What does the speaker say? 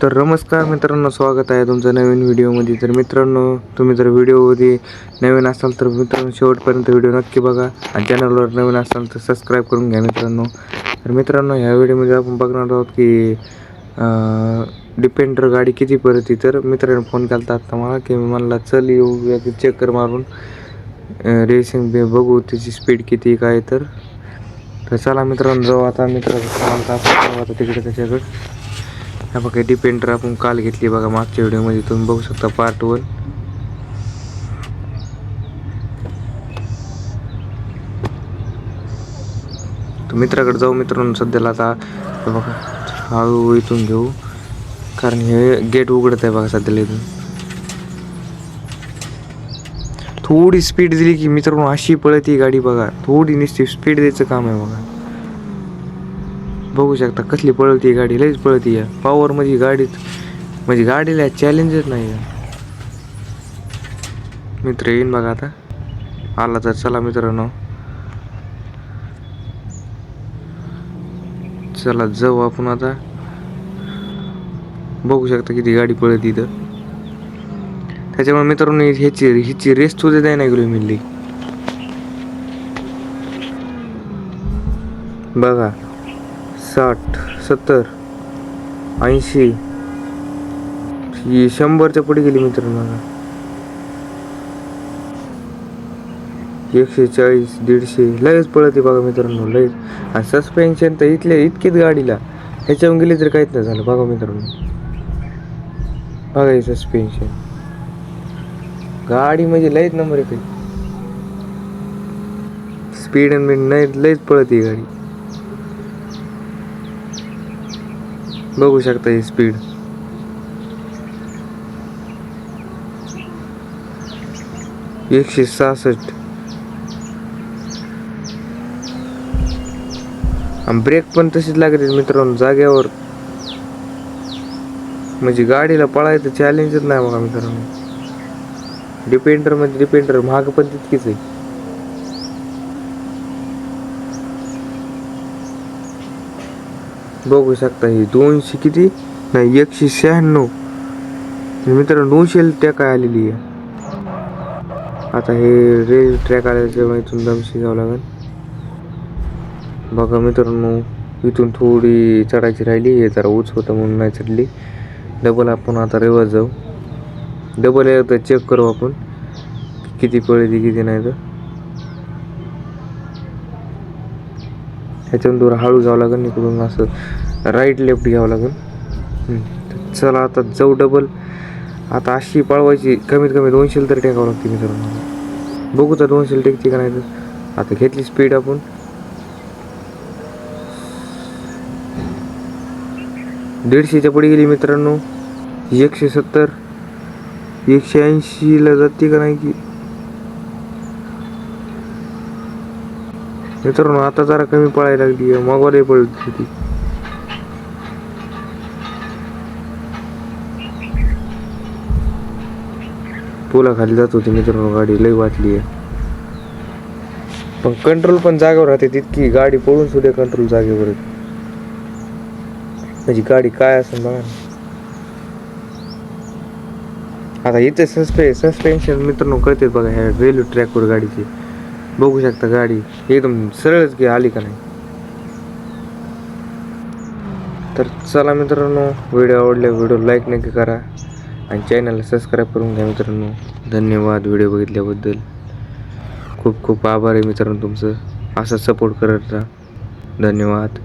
तर नमस्कार मित्रांनो, स्वागत आहे तुमचं नवीन व्हिडिओमध्ये. तर मित्रांनो, तुम्ही जर व्हिडिओमध्ये नवीन असाल तर मित्रांनो शेवटपर्यंत व्हिडिओ नक्की बघा आणि चॅनलवर नवीन असाल तर सबस्क्राईब करून घ्या मित्रांनो. तर मित्रांनो, ह्या व्हिडिओमध्ये आपण बघणार आहोत की डिपेंडर गाडी किती पळती. तर मित्रांनो फोन केला आता मला की मला चल येऊ चेक मारून रेसिंग बघू त्याची स्पीड किती काय. तर चला मित्रांनो जाऊ आता. मित्रांनो आता तिकडे त्याच्याकडे हा बघा डिपेंडर आपण काल घेतली बघा मागच्या व्हिडिओमध्ये, तुम्ही बघू शकता पार्ट 1. तर मित्राकडे जाऊ मित्रांनो सध्याला. आता बघा हळू इथून घेऊ कारण हे गेट उघडत आहे बघा सध्याला. इथून थोडी स्पीड दिली की मित्रांनो अशी पळती गाडी बघा. थोडी नुसती स्पीड द्यायचं काम आहे बघा. बघू शकता कसली पळती गाडी, लईच पळती आहे पॉवर मध्ये गाडीत, म्हणजे गाडीला चॅलेंजच नाही मित्र. येईन बघा आता आला तर. चला मित्रांनो चला जाऊ आपण आता. बघू शकता किती गाडी पळती इथं. त्याच्यामुळे मित्रांनो हिची रेस सुद्धा द्याय नाही गेलो मिळली बघा. 60 70 80 ही 100च्या पुढे गेली मित्रांनो. 140 150 लयच पळते बघा मित्रांनो, लयच. आणि सस्पेन्शन तर इतकीच गाडीला, ह्याच्यावर गेली तरी काहीच नाही झालं बघा मित्रांनो. बघा हे सस्पेन्शन गाडी म्हणजे लयच नंबर येते. स्पीड नाही लयच पळते गाडी. बघू शकता ही स्पीड. एकशे 66. आणि ब्रेक पण तशीच लागते मित्रांनो जाग्यावर, म्हणजे गाडीला पळायचं चॅलेंजच नाही बघा मित्रांनो. डिपेंडर महाग पण तितकीच आहे. बघू शकता ही 200 किती नाही 196 मित्रांनो 200 ट्रॅक आलेली आहे. आता हे रेल ट्रॅक आल्याच्यामुळे इथून दमशी जावं लागेल बघा मित्रांनो. इथून थोडी चढायची राहिली, हे जरा उंच होतं म्हणून नाही चढली. डबल आपण आता रिवर्स जाऊ. डबल एकदा चेक करू आपण किती पळती किती नाही. तर ह्याच्यातून दूर हळू जावं लागेल, इकडून असं राईट लेफ्ट घ्यावं लागेल. चला आता जाऊ डबल. आता अशी पळवायची कमीत कमी 200 तरी टेकावं लागते मित्रांनो. बघू तर 200 टेकते का नाही. तर आता घेतली स्पीड आपण. दीडशेच्या पुढे गेली मित्रांनो. 170 180 जाते का नाही की मित्रांनो. आता जरा कमी पळायला लागली, मगवाले पळत होती. पुलाखाली जात होती मित्रांनो गाडी, लई वाटली आहे. पण कंट्रोल पण जागेवर राहते तितकी, गाडी पळून सुद्धा कंट्रोल जागेवर. म्हणजे गाडी काय असेल बघा. आता इथे सस्पेन्शन मित्रांनो कळते बघा ह्या रेल्वे ट्रॅकवर गाडीची. बघू शकता गाडी एकदम सरळच की आली का नाही. तर चला मित्रांनो, व्हिडिओ आवडला व्हिडिओ लाईक नक्की करा आणि चॅनलला सबस्क्राईब करून घ्या मित्रांनो. धन्यवाद व्हिडिओ बघितल्याबद्दल. खूप खूप आभार आहे मित्रांनो तुमचं. असं सपोर्ट करत राहा. धन्यवाद.